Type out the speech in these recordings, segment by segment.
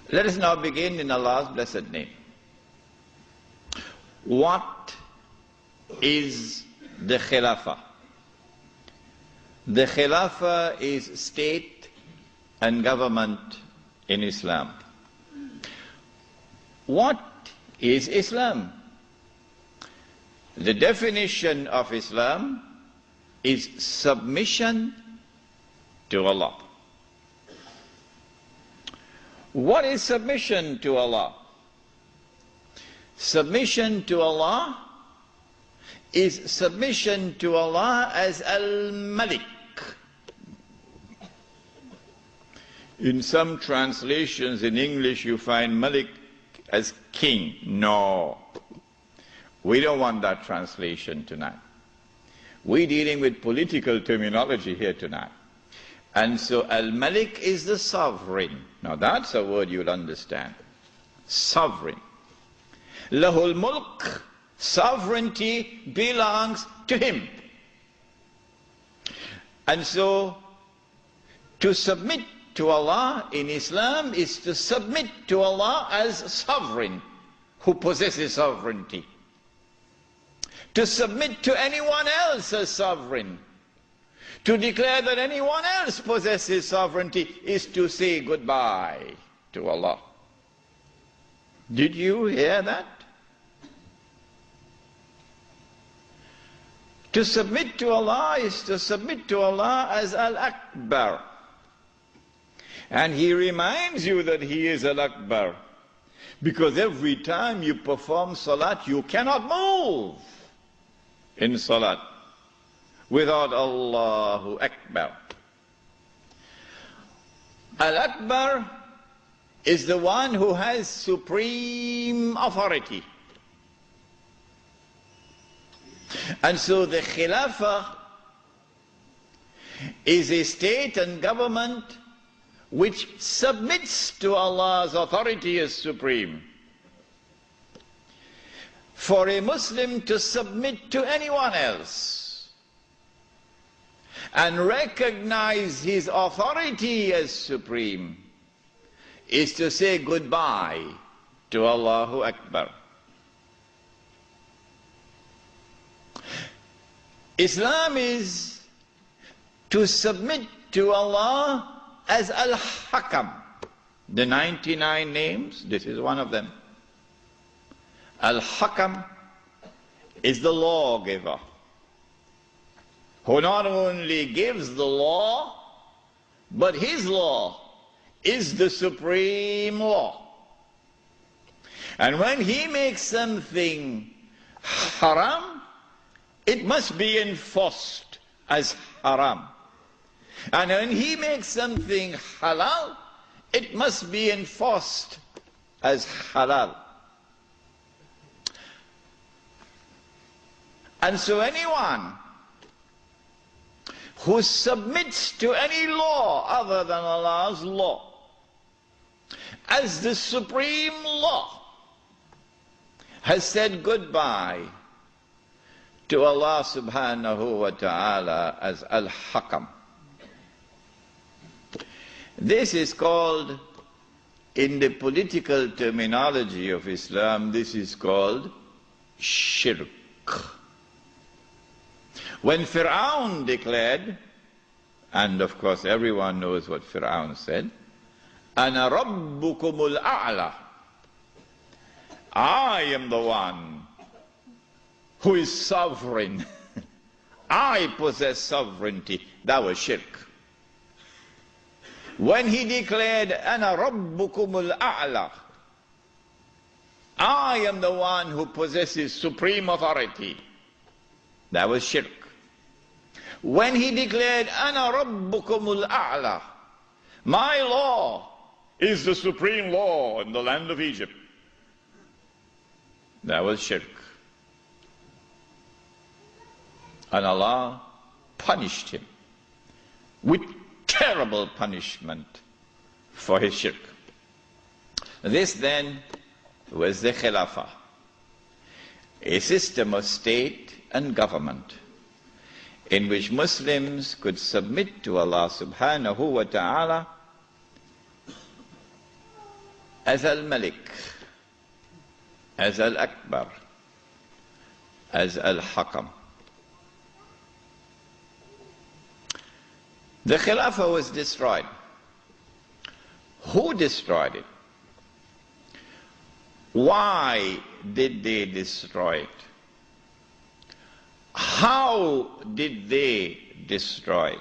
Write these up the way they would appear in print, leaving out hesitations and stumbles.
Let us now begin in Allah's blessed name. What is the Khilafah? The Khilafah is state and government in Islam. What is Islam? The definition of Islam is submission to Allah. What is submission to Allah? Submission to Allah is submission to Allah as Al-Malik. In some translations in English you find Malik as king. No. We don't want that translation tonight. We're dealing with political terminology here tonight. And so Al-Malik is the sovereign. Now that's a word you'll understand. Sovereign. Lahul Mulk, sovereignty belongs to him. And so to submit to Allah in Islam is to submit to Allah as sovereign who possesses sovereignty. To submit to anyone else as sovereign, to declare that anyone else possesses sovereignty, is to say goodbye to Allah. Did you hear that? To submit to Allah is to submit to Allah as Al-Akbar. And He reminds you that He is Al-Akbar, because every time you perform salat, you cannot move in salat without Allahu Akbar. Al-Akbar is the one who has supreme authority. And so the Khilafah is a state and government which submits to Allah's authority as supreme. For a Muslim to submit to anyone else and recognize his authority as supreme is to say goodbye to Allahu Akbar. Islam is to submit to Allah as Al-Hakam. The 99 names, this is one of them. Al-Hakam is the lawgiver, who not only gives the law, but his law is the supreme law. And when he makes something haram, it must be enforced as haram. And when he makes something halal, it must be enforced as halal. And so anyone who submits to any law other than Allah's law as the supreme law has said goodbye to Allah subhanahu wa ta'ala as Al-Hakam. This is called, in the political terminology of Islam, this is called shirk. When Fir'aun declared, and of course everyone knows what Fir'aun said, Ana Rabbukumul A'la, I am the one who is sovereign. I possess sovereignty. That was shirk. When he declared, Ana Rabbukumul A'la, I am the one who possesses supreme authority, that was shirk. When he declared, Ana Rabbukumul A'la, my law is the supreme law in the land of Egypt, that was shirk. And Allah punished him with terrible punishment for his shirk. This then was the Khilafah, a system of state and government in which Muslims could submit to Allah subhanahu wa ta'ala as Al-Malik, as Al-Akbar, as Al-Hakam. The Khilafah was destroyed. Who destroyed it? Why did they destroy it? How did they destroy it?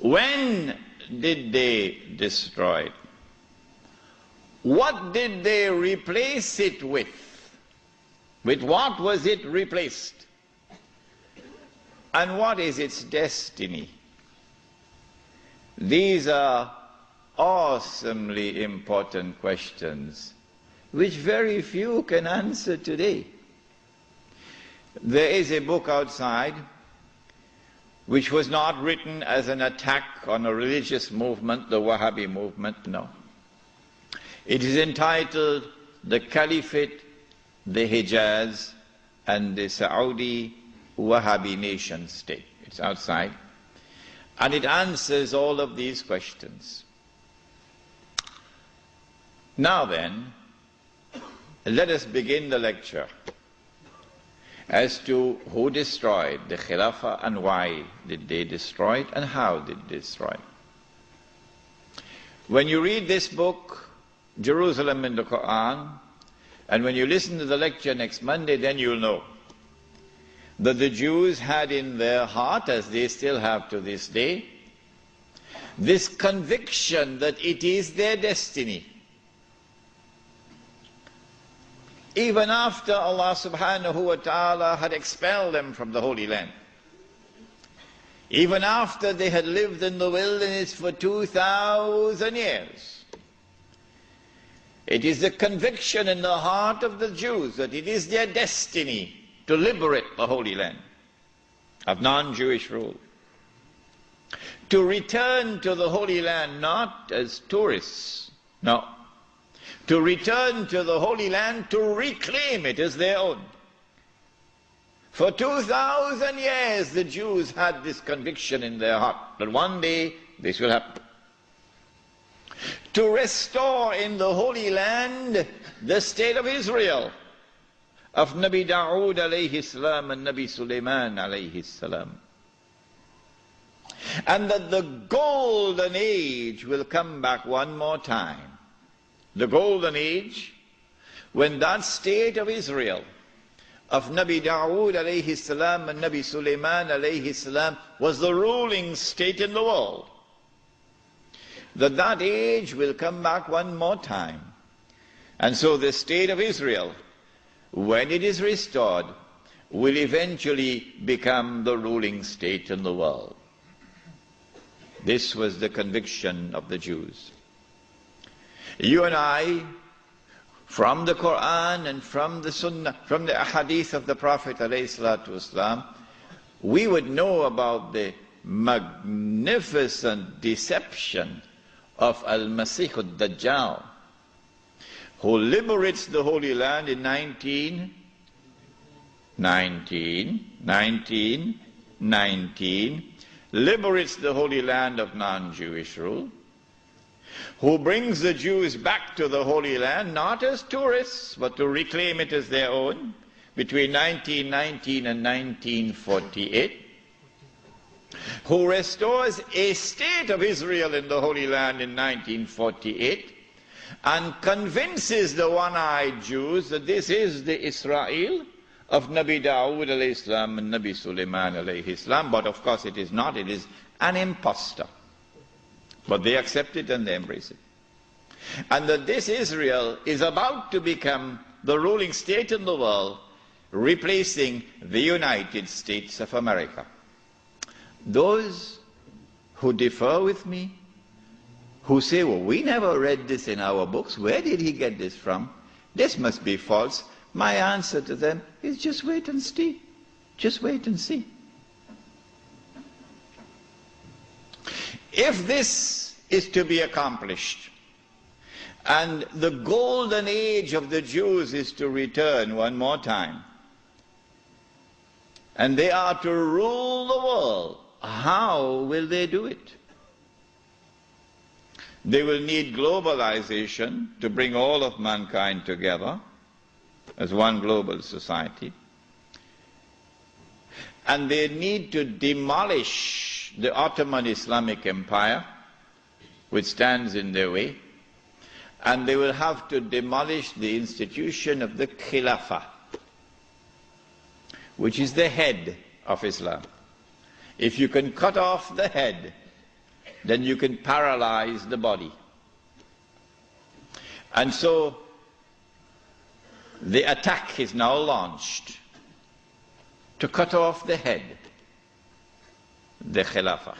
When did they destroy it? What did they replace it with? With what was it replaced? And what is its destiny? These are awesomely important questions which very few can answer today. There is a book outside which was not written as an attack on a religious movement, the Wahhabi movement, no. It is entitled The Caliphate, the Hijaz, and the Saudi Wahhabi nation state. It's outside. And it answers all of these questions. Now then, let us begin the lecture as to who destroyed the Khilafah and why did they destroy it and how did they destroy it. When you read this book, Jerusalem in the Quran, and when you listen to the lecture next Monday, then you'll know that the Jews had in their heart, as they still have to this day, this conviction that it is their destiny. Even after Allah subhanahu wa ta'ala had expelled them from the Holy Land, even after they had lived in the wilderness for 2,000 years, it is the conviction in the heart of the Jews that it is their destiny to liberate the Holy Land of non-Jewish rule, to return to the Holy Land not as tourists, no, to return to the Holy Land to reclaim it as their own. For 2,000 years the Jews had this conviction in their heart that one day this will happen. To restore in the Holy Land the state of Israel, of Nabi Dawood alayhi salam and Nabi Sulaiman alayhi salam. And that the golden age will come back one more time. The golden age when that state of Israel, of Nabi Dawood alayhi salam and Nabi Sulaiman alayhi salam, was the ruling state in the world. That age will come back one more time. And so the state of Israel, when it is restored, will eventually become the ruling state in the world. This was the conviction of the Jews. You and I, from the Quran and from the Sunnah, from the Ahadith of the Prophet ﷺ, we would know about the magnificent deception of Al-Masih al-Dajjal, who liberates the Holy Land in 1919, liberates the Holy Land of non-Jewish rule, who brings the Jews back to the Holy Land, not as tourists, but to reclaim it as their own, between 1919 and 1948, who restores a state of Israel in the Holy Land in 1948, and convinces the one-eyed Jews that this is the Israel of Nabi Dawood alayhi salam and Nabi Sulaiman alayhi salam, but of course it is not, it is an impostor. But they accept it and they embrace it. And that this Israel is about to become the ruling state in the world, replacing the United States of America. Those who differ with me, who say, well, we never read this in our books, where did he get this from? This must be false. My answer to them is just wait and see. Just wait and see. If this is to be accomplished, and the golden age of the Jews is to return one more time, and they are to rule the world, how will they do it? They will need globalization to bring all of mankind together as one global society. And they need to demolish the Ottoman Islamic Empire, which stands in their way. And they will have to demolish the institution of the Khilafah, which is the head of Islam. If you can cut off the head, then you can paralyze the body. And so the attack is now launched to cut off the head, the Khilafah.